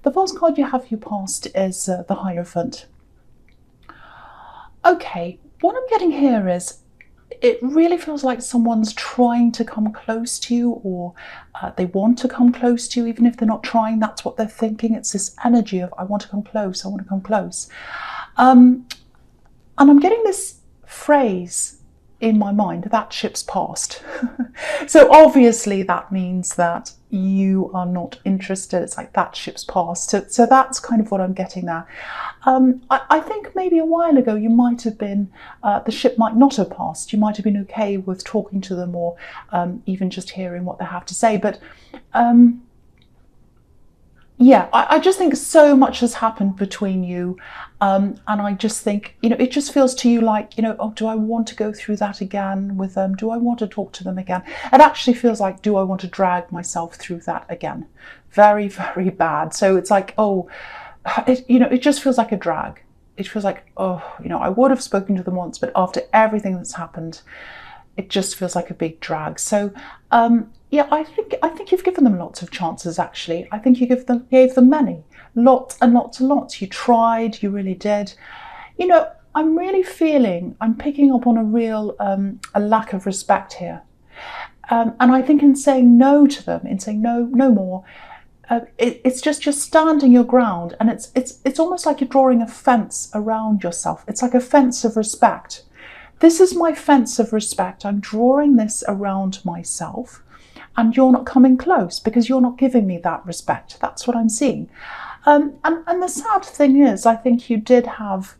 The first card you have for your past is the Hierophant. Okay, what I'm getting here is it really feels like someone's trying to come close to you, or they want to come close to you, even if they're not trying. That's what they're thinking. It's this energy of, I want to come close, I want to come close. And I'm getting this phrase in my mind, that ship's passed. So obviously that means that you are not interested. It's like that ship's passed. So that's kind of what I'm getting there. I think maybe a while ago you might have been, the ship might not have passed. You might have been okay with talking to them, or even just hearing what they have to say. But yeah, I just think so much has happened between you. And I just think, it just feels to you like, oh, do I want to go through that again with them? Do I want to talk to them again? It actually feels like, do I want to drag myself through that again? Very, very bad. So it's like, oh, it just feels like a drag. It feels like, oh, I would have spoken to them once, but after everything that's happened, it just feels like a big drag. So yeah, I think you've given them lots of chances, actually. I think you gave them many, lots and lots and lots. You tried, you really did. I'm really feeling, I'm picking up on a real a lack of respect here. And I think in saying no to them, in saying no more, it's just you're standing your ground, and it's almost like you're drawing a fence around yourself. It's like a fence of respect. This is my fence of respect. I'm drawing this around myself, and you're not coming close because you're not giving me that respect. That's what I'm seeing. And the sad thing is, I think you did have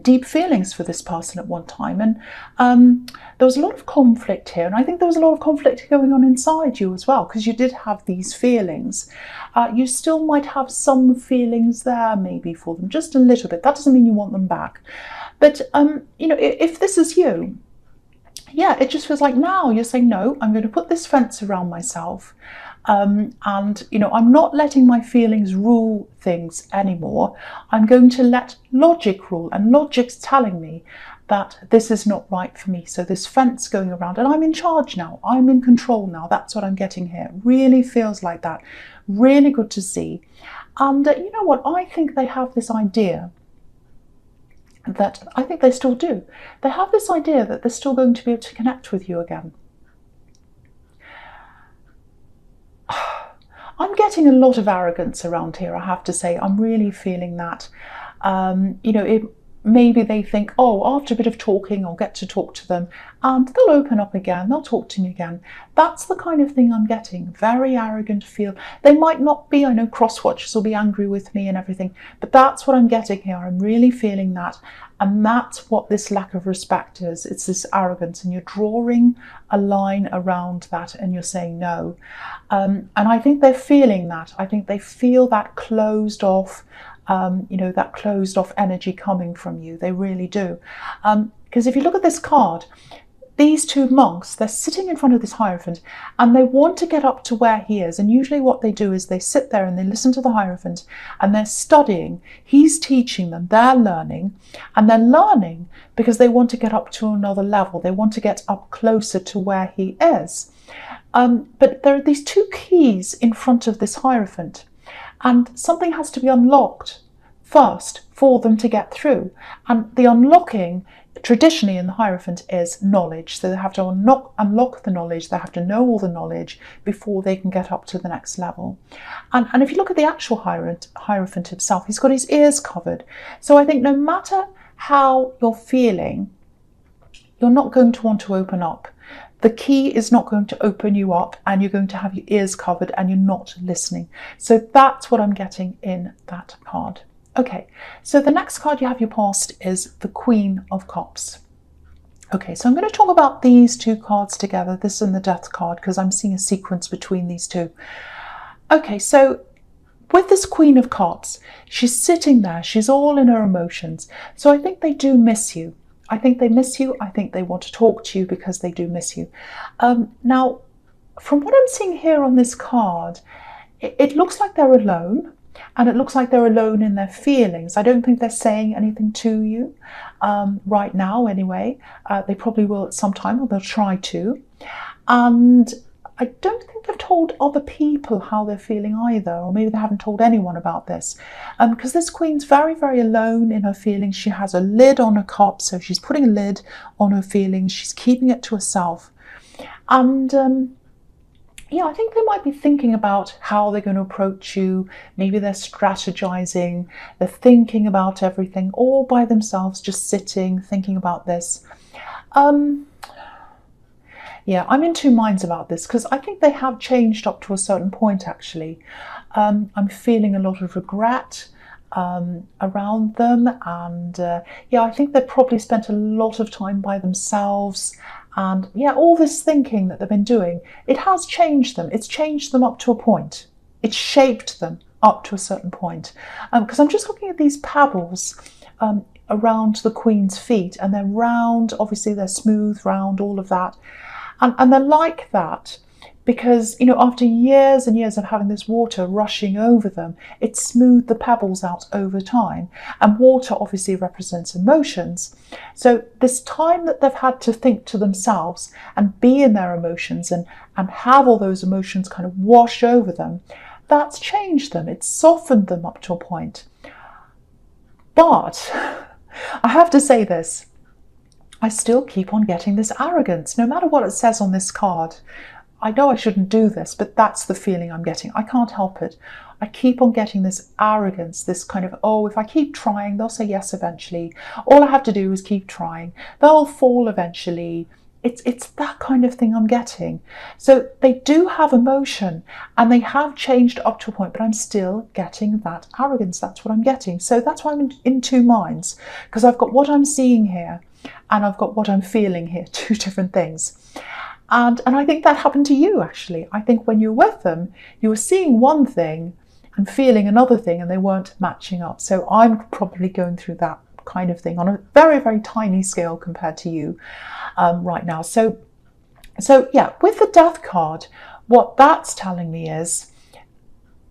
deep feelings for this person at one time, and there was a lot of conflict here, and I think there was a lot of conflict going on inside you as well, because you did have these feelings. You still might have some feelings there maybe for them, just a little bit. That doesn't mean you want them back, but if this is you, yeah, it just feels like now you're saying, no, I'm going to put this fence around myself. And I'm not letting my feelings rule things anymore. I'm going to let logic rule, and logic's telling me that this is not right for me. So this fence going around, and I'm in charge now, I'm in control now. That's what I'm getting here. Really feels like that. Really good to see. And you know what, I think they have this idea that, I think they still do, they have this idea that they're still going to be able to connect with you again. I'm getting a lot of arrogance around here, I have to say. I'm really feeling that. Maybe they think, oh, after a bit of talking, I'll get to talk to them and they'll open up again, they'll talk to me again. That's the kind of thing I'm getting. Very arrogant feel. They might not be, I know cross-watchers will be angry with me and everything, but that's what I'm getting here. I'm really feeling that. And that's what this lack of respect is. It's this arrogance, and you're drawing a line around that and you're saying no. And I think they're feeling that. I think they feel that closed off, that closed off energy coming from you. They really do. Because if you look at this card, these two monks, they're sitting in front of this Hierophant and they want to get up to where he is. And usually what they do is they sit there and they listen to the Hierophant and they're studying. He's teaching them, they're learning, and they're learning because they want to get up to another level. They want to get up closer to where he is. But there are these two keys in front of this Hierophant, and something has to be unlocked first for them to get through. And the unlocking traditionally in the Hierophant is knowledge. So they have to unlock the knowledge, they have to know all the knowledge before they can get up to the next level. And if you look at the actual Hierophant himself, he's got his ears covered. So I think no matter how you're feeling, you're not going to want to open up. The key is not going to open you up, and you're going to have your ears covered and you're not listening. So that's what I'm getting in that card. Okay, so the next card you have your past is the Queen of Cups. Okay, so I'm going to talk about these two cards together, this and the Death card, because I'm seeing a sequence between these two. Okay, so with this Queen of Cups, she's sitting there, she's all in her emotions. So I think they do miss you. I think they miss you. I think they want to talk to you because they do miss you. Now, from what I'm seeing here on this card, it looks like they're alone, and it looks like they're alone in their feelings. I don't think they're saying anything to you right now anyway. They probably will at some time, or they'll try to. And I don't think they've told other people how they're feeling either, or maybe they haven't told anyone about this, because this queen's very, very alone in her feelings. She has a lid on her cup, so she's putting a lid on her feelings. She's keeping it to herself. And yeah, I think they might be thinking about how they're going to approach you. Maybe they're strategizing, they're thinking about everything all by themselves, just sitting, thinking about this. Yeah, I'm in two minds about this because I think they have changed up to a certain point, actually. I'm feeling a lot of regret around them, and yeah, I think they've probably spent a lot of time by themselves, and yeah, all this thinking that they've been doing, it has changed them. It's changed them up to a point. It's shaped them up to a certain point. Because I'm just looking at these pebbles around the Queen's feet, and they're round, obviously they're smooth, round, all of that. And they're like that because, you know, after years and years of having this water rushing over them, it smoothed the pebbles out over time. And water obviously represents emotions. So this time that they've had to think to themselves and be in their emotions and have all those emotions kind of wash over them, that's changed them. It's softened them up to a point. But I have to say this. I still keep on getting this arrogance, no matter what it says on this card. I know I shouldn't do this, but that's the feeling I'm getting. I can't help it. I keep on getting this arrogance, this kind of, oh, if I keep trying, they'll say yes eventually. All I have to do is keep trying. They'll fall eventually. It's that kind of thing I'm getting. So they do have emotion and they have changed up to a point, but I'm still getting that arrogance. That's what I'm getting. So that's why I'm in two minds, because I've got what I'm seeing here and I've got what I'm feeling here, two different things. And I think that happened to you, actually. I think when you were with them, you were seeing one thing and feeling another thing, and they weren't matching up. So I'm probably going through that kind of thing on a very, very tiny scale compared to you right now. So yeah, with the Death card, what that's telling me is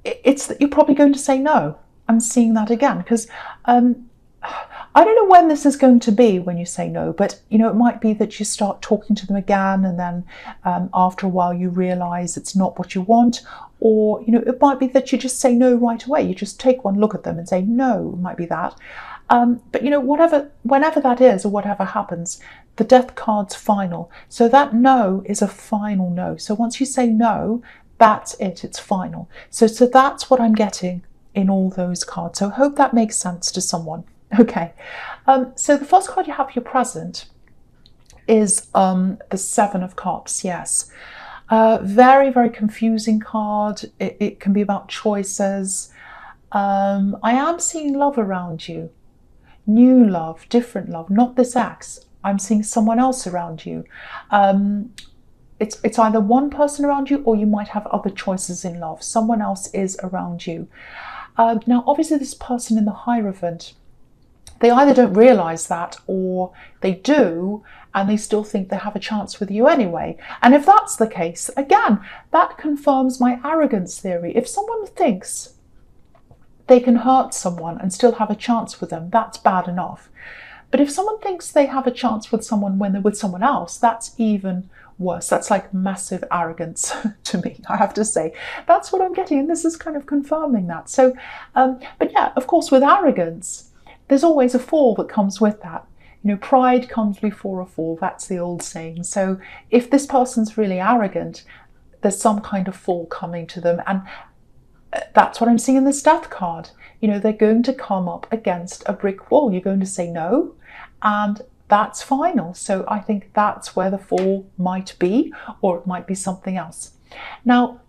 it's that you're probably going to say no. I'm seeing that again because I don't know when this is going to be when you say no, but you know, it might be that you start talking to them again, and then after a while you realize it's not what you want, or you know, it might be that you just say no right away. You just take one look at them and say no. It might be that. But you know, whenever that is, or whatever happens, the Death card's final. So that no is a final no. So once you say no, that's it. It's final. So that's what I'm getting in all those cards. So I hope that makes sense to someone. Okay, so the first card you have, your present, is the Seven of Cups. Yes, very, very confusing card. It can be about choices. I am seeing love around you, new love, different love, not this ex. I'm seeing someone else around you. It's either one person around you, or you might have other choices in love. Someone else is around you. Now, obviously, this person in the Hierophant, they either don't realize that, or they do and they still think they have a chance with you anyway. And if that's the case, again, that confirms my arrogance theory. If someone thinks they can hurt someone and still have a chance with them, that's bad enough. But if someone thinks they have a chance with someone when they're with someone else, that's even worse. That's like massive arrogance to me, I have to say. That's what I'm getting, and this is kind of confirming that. So, but yeah, of course, with arrogance, there's always a fall that comes with that. You know, pride comes before a fall. That's the old saying. So if this person's really arrogant, there's some kind of fall coming to them. And that's what I'm seeing in this Death card. You know, they're going to come up against a brick wall. You're going to say no, and that's final. So I think that's where the fall might be, or it might be something else. Now,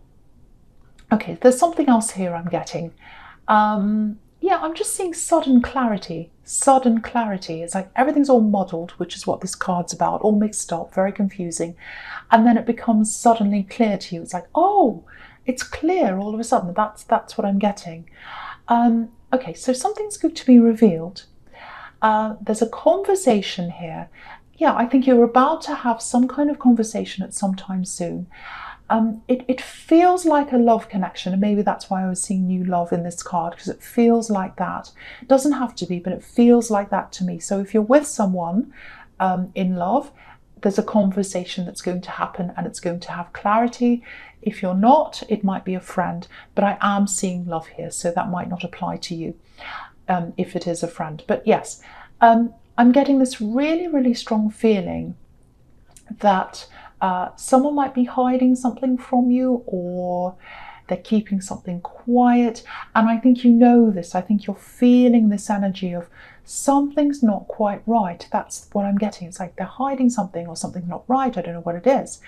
okay, there's something else here I'm getting. Yeah, I'm just seeing sudden clarity. Sudden clarity. It's like everything's all muddled, which is what this card's about, all mixed up, very confusing. And then it becomes suddenly clear to you. It's like, oh, it's clear all of a sudden. That's what I'm getting. Okay, so something's going to be revealed. There's a conversation here. Yeah, I think you're about to have some kind of conversation at some time soon. It feels like a love connection, and maybe that's why I was seeing new love in this card, because it feels like that. It doesn't have to be, but it feels like that to me. So if you're with someone in love, there's a conversation that's going to happen and it's going to have clarity. If you're not, it might be a friend, but I am seeing love here, so that might not apply to you if it is a friend. But yes, I'm getting this really, really strong feeling that someone might be hiding something from you, or they're keeping something quiet. And I think you know this. I think you're feeling this energy of something's not quite right. That's what I'm getting. It's like they're hiding something, or something's not right. I don't know what it is.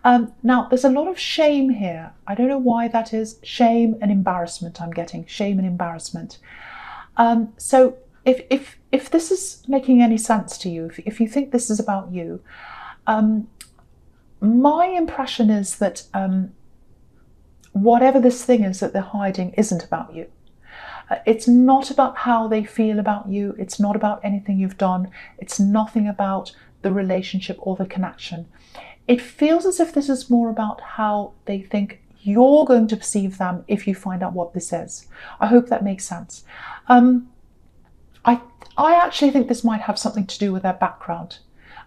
Now, there's a lot of shame here. I don't know why that is. Shame and embarrassment I'm getting. Shame and embarrassment. So if this is making any sense to you, if you think this is about you, my impression is that whatever this thing is that they're hiding isn't about you. It's not about how they feel about you. It's not about anything you've done. It's nothing about the relationship or the connection. It feels as if this is more about how they think you're going to perceive them if you find out what this is. I hope that makes sense. I actually think this might have something to do with their background,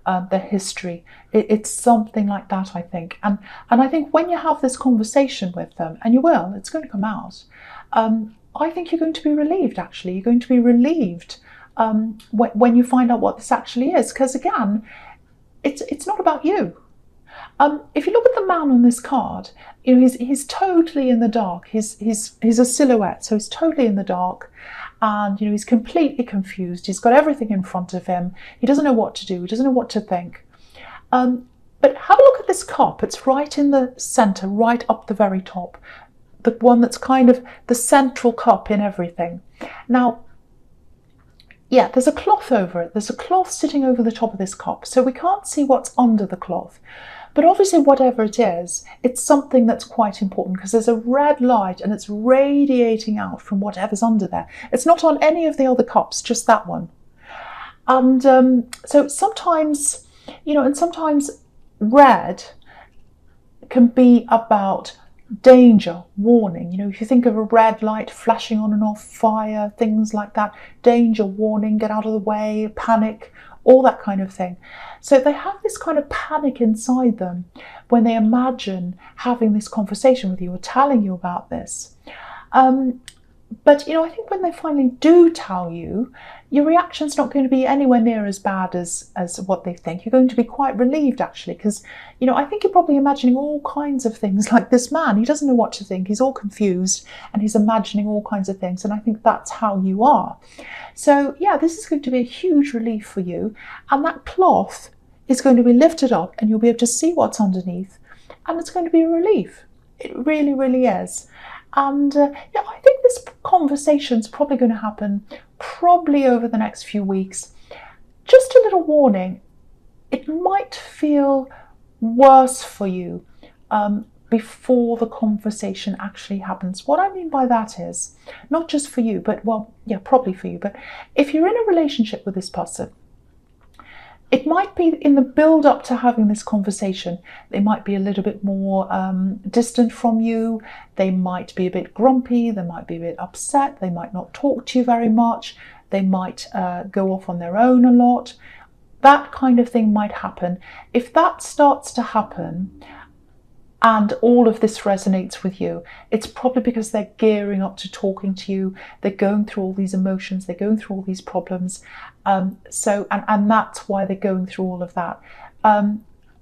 their history. It's something like that, I think. And I think when you have this conversation with them, and you will, it's going to come out, I think you're going to be relieved, actually. You're going to be relieved when you find out what this actually is. Because again, it's not about you. If you look at the man on this card, you know, he's totally in the dark. He's a silhouette, so he's totally in the dark. And, you know, he's completely confused. He's got everything in front of him. He doesn't know what to do. He doesn't know what to think. But have a look at this cup. It's right in the center, right up the very top. The one that's kind of the central cup in everything. Now, yeah, there's a cloth over it. There's a cloth sitting over the top of this cup. So we can't see what's under the cloth. But obviously, whatever it is, it's something that's quite important, because there's a red light and it's radiating out from whatever's under there. It's not on any of the other cups, just that one. And so sometimes, you know, and sometimes red can be about danger, warning. You know, if you think of a red light flashing on and off, fire, things like that, danger, warning, get out of the way, panic, all that kind of thing. So they have this kind of panic inside them when they imagine having this conversation with you or telling you about this. But, you know, I think when they finally do tell you, your reaction's not going to be anywhere near as bad as what they think. You're going to be quite relieved, actually, because, you know, I think you're probably imagining all kinds of things like this man. He doesn't know what to think. He's all confused and he's imagining all kinds of things. And I think that's how you are. So, yeah, this is going to be a huge relief for you. And that cloth is going to be lifted up and you'll be able to see what's underneath. And it's going to be a relief. It really, really is. And yeah, I think this conversation's probably going to happen probably over the next few weeks. Just a little warning, it might feel worse for you before the conversation actually happens. What I mean by that is, not just for you, but, well, yeah, probably for you, but if you're in a relationship with this person, it might be in the build up to having this conversation, they might be a little bit more distant from you. They might be a bit grumpy. They might be a bit upset. They might not talk to you very much. They might go off on their own a lot. That kind of thing might happen. If that starts to happen and all of this resonates with you, it's probably because they're gearing up to talking to you. They're going through all these emotions. They're going through all these problems. And that's why they're going through all of that.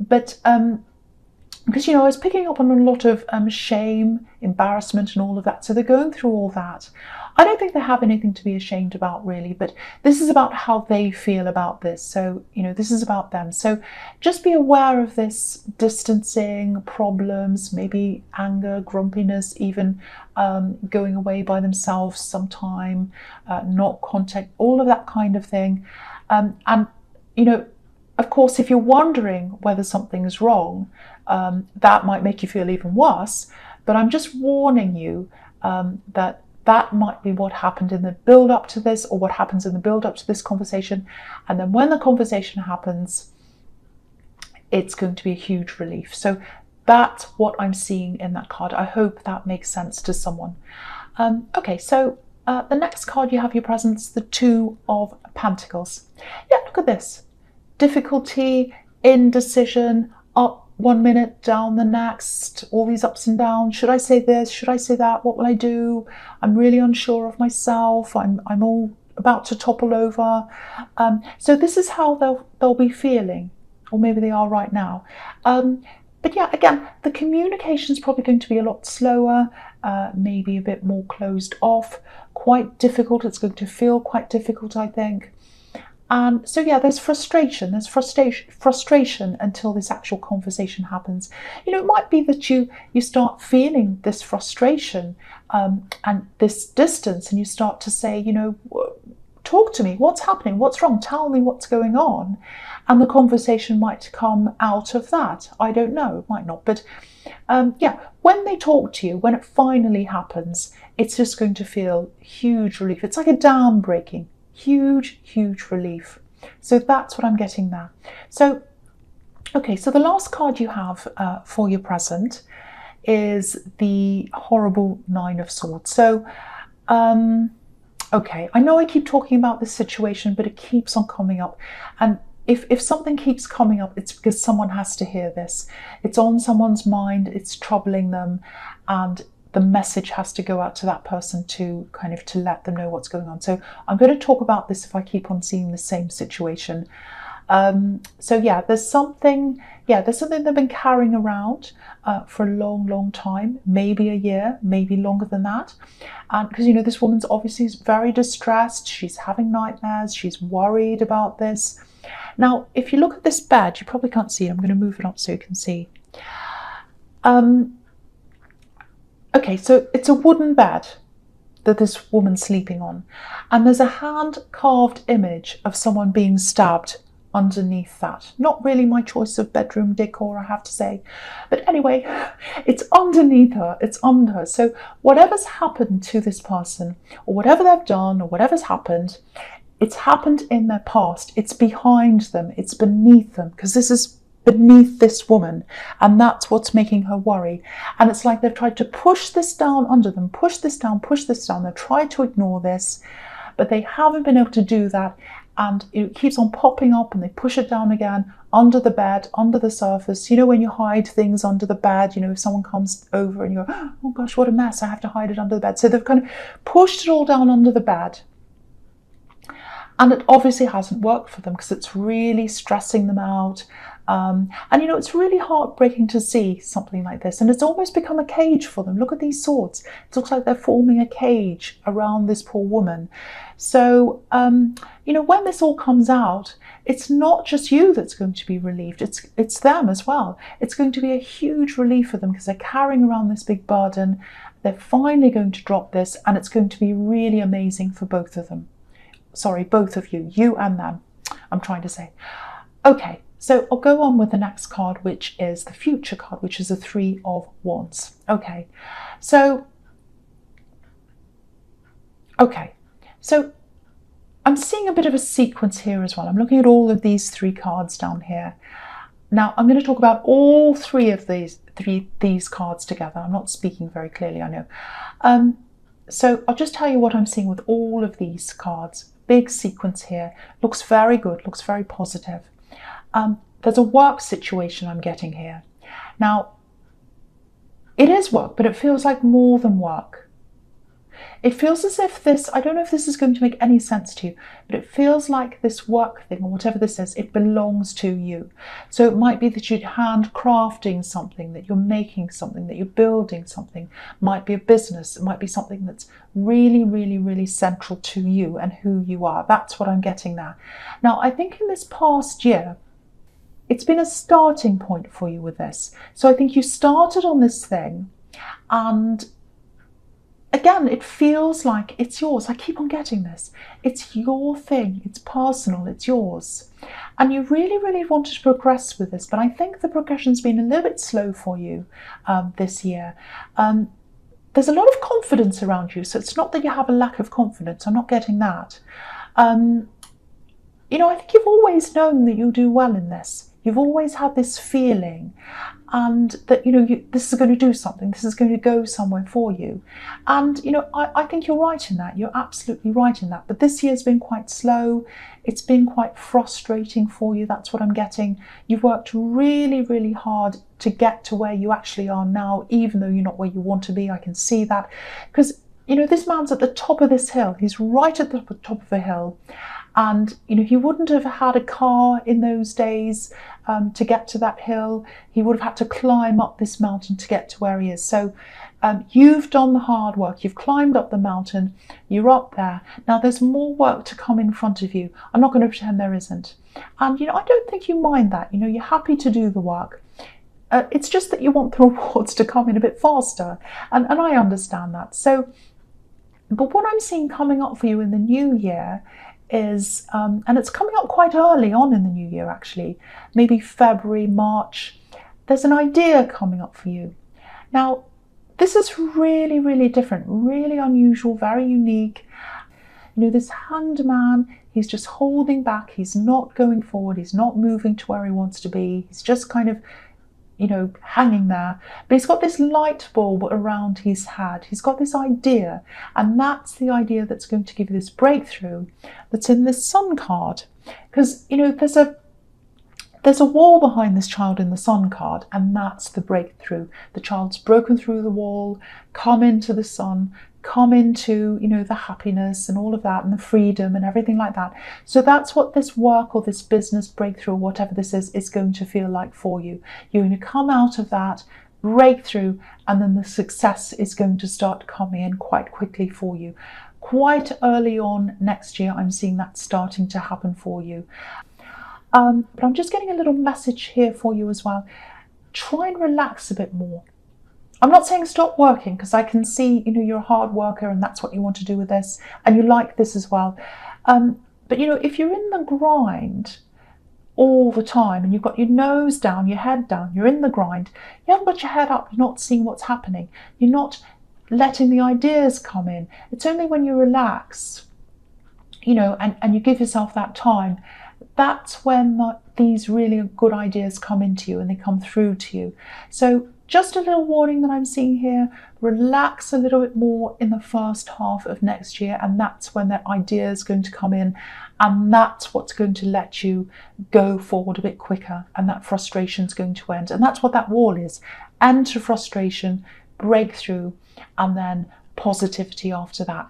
Because, you know, I was picking up on a lot of shame, embarrassment and all of that. So they're going through all that. I don't think they have anything to be ashamed about, really, but this is about how they feel about this. So, you know, this is about them. So just be aware of this distancing, problems, maybe anger, grumpiness, even going away by themselves sometime, not contact, all of that kind of thing. And, you know, of course, if you're wondering whether something is wrong, that might make you feel even worse. But I'm just warning you that might be what happened in the build up to this, or what happens in the build up to this conversation. And then when the conversation happens, it's going to be a huge relief. So that's what I'm seeing in that card. I hope that makes sense to someone. Okay, so the next card you have your presence, the Two of Pentacles. Yeah, look at this. Difficulty, indecision, up one minute, down the next, all these ups and downs. Should I say this? Should I say that? What will I do? I'm really unsure of myself. I'm all about to topple over. So this is how they'll be feeling, or maybe they are right now. But yeah, again, the communication is probably going to be a lot slower, maybe a bit more closed off, quite difficult. It's going to feel quite difficult, I think. So yeah, there's frustration. There's frustration until this actual conversation happens. You know, it might be that you start feeling this frustration and this distance, and you start to say, you know, talk to me. What's happening? What's wrong? Tell me what's going on. And the conversation might come out of that. I don't know. It might not. But yeah, when they talk to you, when it finally happens, it's just going to feel huge relief. It's like a dam breaking. Huge, huge relief. So that's what I'm getting there. So, okay, so the last card you have for your present is the horrible Nine of Swords. So, okay, I know I keep talking about this situation, but it keeps on coming up. And if something keeps coming up, it's because someone has to hear this. It's on someone's mind, it's troubling them, and the message has to go out to that person to kind of to let them know what's going on. So I'm going to talk about this if I keep on seeing the same situation. So yeah, there's something they've been carrying around for a long, long time, maybe a year, maybe longer than that. And because, you know, this woman's obviously very distressed. She's having nightmares. She's worried about this. Now, if you look at this bed, you probably can't see it. I'm going to move it up so you can see. Okay, so it's a wooden bed that this woman's sleeping on, and there's a hand-carved image of someone being stabbed underneath that. Not really my choice of bedroom decor, I have to say. But anyway, it's underneath her, it's under her. So whatever's happened to this person, or whatever they've done, or whatever's happened, it's happened in their past. It's behind them, it's beneath them, because this is beneath this woman, and that's what's making her worry. And it's like they've tried to push this down under them, push this down. They've tried to ignore this, but they haven't been able to do that, and it keeps on popping up, and they push it down again under the bed, under the surface. You know, when you hide things under the bed, you know, if someone comes over and you go, oh gosh, what a mess, I have to hide it under the bed. So they've kind of pushed it all down under the bed. And it obviously hasn't worked for them because it's really stressing them out. And, you know, it's really heartbreaking to see something like this. And it's almost become a cage for them. Look at these swords. It looks like they're forming a cage around this poor woman. So, you know, when this all comes out, it's not just you that's going to be relieved. It's them as well. It's going to be a huge relief for them because they're carrying around this big burden. They're finally going to drop this, and it's going to be really amazing for both of them. Sorry, both of you, you and them, I'm trying to say. Okay, so I'll go on with the next card, which is the future card, which is the Three of Wands. Okay, so I'm seeing a bit of a sequence here as well. I'm looking at all of these three cards down here. Now, I'm going to talk about all three of these cards together. I'm not speaking very clearly, I know. So I'll just tell you what I'm seeing with all of these cards. Big sequence here. Looks very good, looks very positive. There's a work situation I'm getting here. Now, it is work, but it feels like more than work. It feels as if this, I don't know if this is going to make any sense to you, but it feels like this work thing, or whatever this is, it belongs to you. So it might be that you're handcrafting something, that you're making something, that you're building something. It might be a business. It might be something that's really, really, really central to you and who you are. That's what I'm getting there. Now, I think in this past year, it's been a starting point for you with this. So I think you started on this thing, and again, it feels like it's yours. I keep on getting this. It's your thing. It's personal. It's yours. And you really, really wanted to progress with this, but I think the progression's been a little bit slow for you this year. There's a lot of confidence around you, so it's not that you have a lack of confidence. I'm not getting that. You know, I think you've always known that you'll do well in this. You've always had this feeling. and that, you know, this is going to do something, this is going to go somewhere for you. And, you know, I think you're right in that. You're absolutely right in that. But this year's been quite slow. It's been quite frustrating for you. That's what I'm getting. You've worked really, really hard to get to where you actually are now, even though you're not where you want to be. I can see that. Because, you know, this man's at the top of this hill. He's right at the top of a hill. And, you know, he wouldn't have had a car in those days to get to that hill. He would have had to climb up this mountain to get to where he is. So you've done the hard work. You've climbed up the mountain. You're up there. Now there's more work to come in front of you. I'm not going to pretend there isn't. And, you know, I don't think you mind that. You know, you're happy to do the work. It's just that you want the rewards to come in a bit faster. And I understand that. So, but what I'm seeing coming up for you in the new year is, and it's coming up quite early on in the new year actually, maybe February, March, there's an idea coming up for you. Now, this is really, really different, really unusual, very unique. You know, this Hanged Man, he's just holding back, he's not going forward, he's not moving to where he wants to be, he's just kind of, you know, hanging there. But he's got this light bulb around his head. He's got this idea, and that's the idea that's going to give you this breakthrough that's in this Sun card. Because, you know, there's a wall behind this child in the Sun card, and that's the breakthrough. The child's broken through the wall, come into the sun, come into, you know, the happiness and all of that, and the freedom and everything like that. So that's what this work or this business breakthrough or whatever this is going to feel like for you. You're going to come out of that breakthrough, and then the success is going to start coming in quite quickly for you. Quite early on next year, I'm seeing that starting to happen for you. But I'm just getting a little message here for you as well. Try and relax a bit more. I'm not saying stop working, because I can see, you know, you're a hard worker and that's what you want to do with this, and you like this as well. But, you know, if you're in the grind all the time and you've got your nose down, your head down, you're in the grind, you haven't got your head up, you're not seeing what's happening, you're not letting the ideas come in. It's only when you relax, you know, and you give yourself that time, that's when these really good ideas come into you and they come through to you. So just a little warning that I'm seeing here, relax a little bit more in the first half of next year, and that's when that idea is going to come in, and that's what's going to let you go forward a bit quicker, and that frustration is going to end. And that's what that wall is. End to frustration, breakthrough, and then positivity after that.